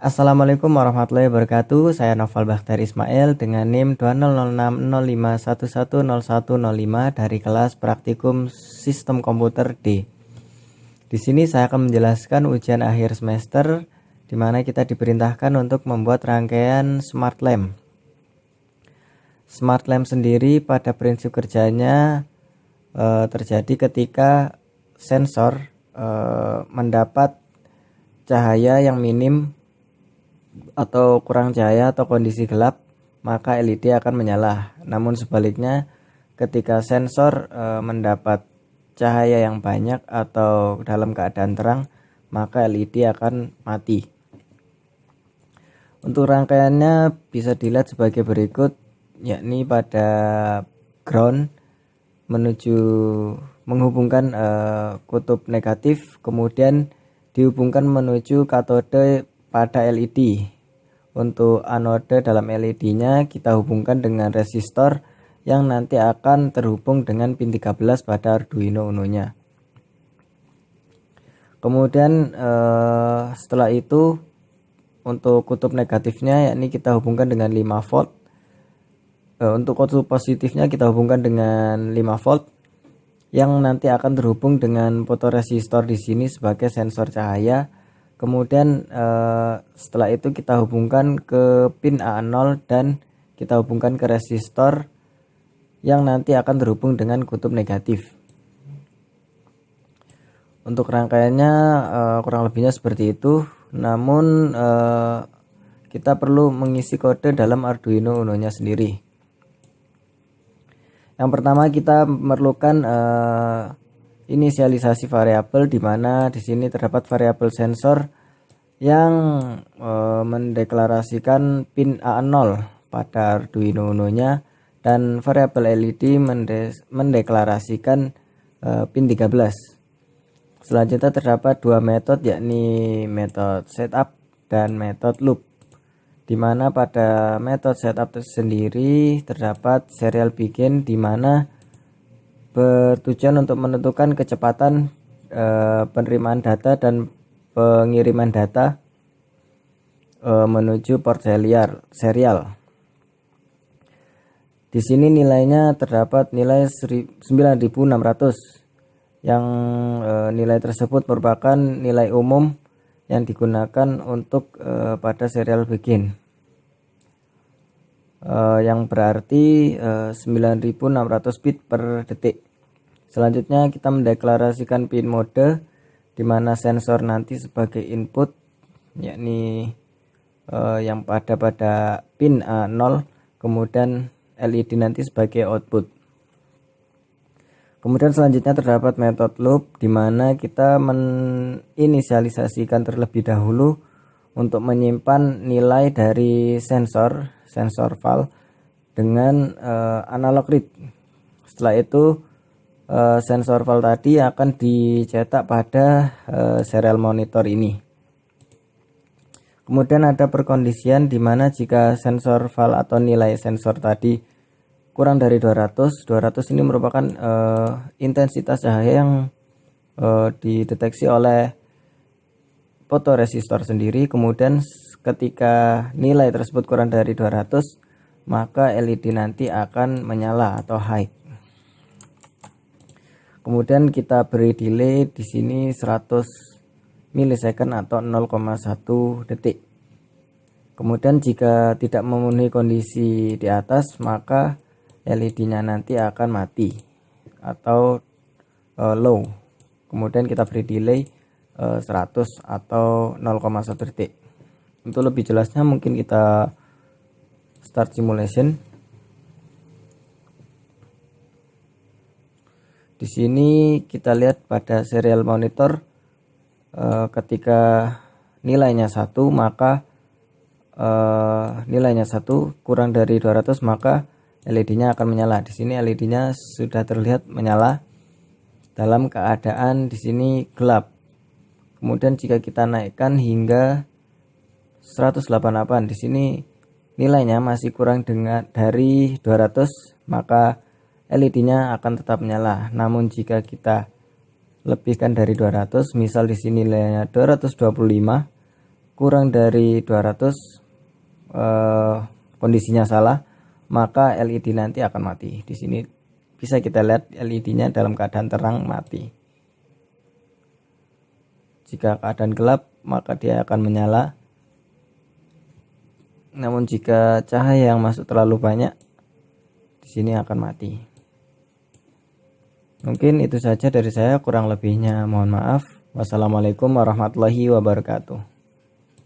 Assalamualaikum warahmatullahi wabarakatuh. Saya Noval Bakhtiar Ismail dengan NIM 200605110105 dari kelas Praktikum Sistem Komputer D. Di sini saya akan menjelaskan ujian akhir semester di mana kita diperintahkan untuk membuat rangkaian Smart Lamp. Smart Lamp sendiri pada prinsip kerjanya terjadi ketika sensor mendapat cahaya yang minim atau kurang cahaya atau kondisi gelap, maka LED akan menyala. Namun sebaliknya, ketika sensor mendapat cahaya yang banyak atau dalam keadaan terang, maka LED akan mati. Untuk rangkaiannya bisa dilihat sebagai berikut, yakni pada ground menuju menghubungkan kutub negatif, kemudian dihubungkan menuju katode pada LED. Untuk anode dalam LED-nya kita hubungkan dengan resistor yang nanti akan terhubung dengan pin 13 pada Arduino Uno-nya. Kemudian setelah itu untuk kutub negatifnya yakni kita hubungkan dengan 5 volt. Untuk kutub positifnya kita hubungkan dengan 5 volt yang nanti akan terhubung dengan fotoresistor di sini sebagai sensor cahaya. Kemudian setelah itu kita hubungkan ke pin A0 dan kita hubungkan ke resistor yang nanti akan terhubung dengan kutub negatif. Untuk rangkaiannya kurang lebihnya seperti itu. Namun kita perlu mengisi kode dalam Arduino Uno-nya sendiri. Yang pertama kita memerlukan inisialisasi variabel, di mana di sini terdapat variabel sensor yang mendeklarasikan pin A0 pada Arduino Uno-nya dan variabel LED mendeklarasikan pin 13. Selanjutnya terdapat dua metode, yakni metode setup dan metode loop, di mana pada metode setup sendiri terdapat serial begin, di mana bertujuan untuk menentukan kecepatan penerimaan data dan pengiriman data menuju port serial. Di sini nilainya terdapat nilai 9600 yang nilai tersebut merupakan nilai umum yang digunakan untuk pada serial begin, yang berarti 9600 bit per detik. Selanjutnya kita mendeklarasikan pin mode, di mana sensor nanti sebagai input, yakni yang pada pin A0, kemudian LED nanti sebagai output. Kemudian selanjutnya terdapat metode loop, di mana kita menginisialisasikan terlebih dahulu untuk menyimpan nilai dari sensor val dengan analog read. Setelah itu sensor val tadi akan dicetak pada serial monitor ini. Kemudian ada perkondisian, di mana jika sensor val atau nilai sensor tadi kurang dari 200 ini merupakan intensitas cahaya yang dideteksi oleh fotoresistor sendiri. Kemudian ketika nilai tersebut kurang dari 200, maka LED nanti akan menyala atau high. Kemudian kita beri delay di sini 100 milisecond atau 0,1 detik. Kemudian jika tidak memenuhi kondisi di atas, maka LED-nya nanti akan mati atau low. Kemudian kita beri delay 100 atau 0,1 detik. Untuk lebih jelasnya mungkin kita start simulation. Di sini kita lihat pada serial monitor ketika nilainya 1, maka nilainya 1 kurang dari 200, maka LED-nya akan menyala. Di sini LED-nya sudah terlihat menyala dalam keadaan di sini gelap. Kemudian jika kita naikkan hingga 188, di sini nilainya masih kurang dari 200, maka LED-nya akan tetap menyala. Namun jika kita lebihkan dari 200, misal di sini nilainya 225, kurang dari 200 kondisinya salah, maka LED nanti akan mati. Di sini bisa kita lihat LED-nya dalam keadaan terang mati. Jika keadaan gelap maka dia akan menyala. Namun jika cahaya yang masuk terlalu banyak, di sini akan mati. Mungkin itu saja dari saya, kurang lebihnya mohon maaf. Wassalamualaikum warahmatullahi wabarakatuh.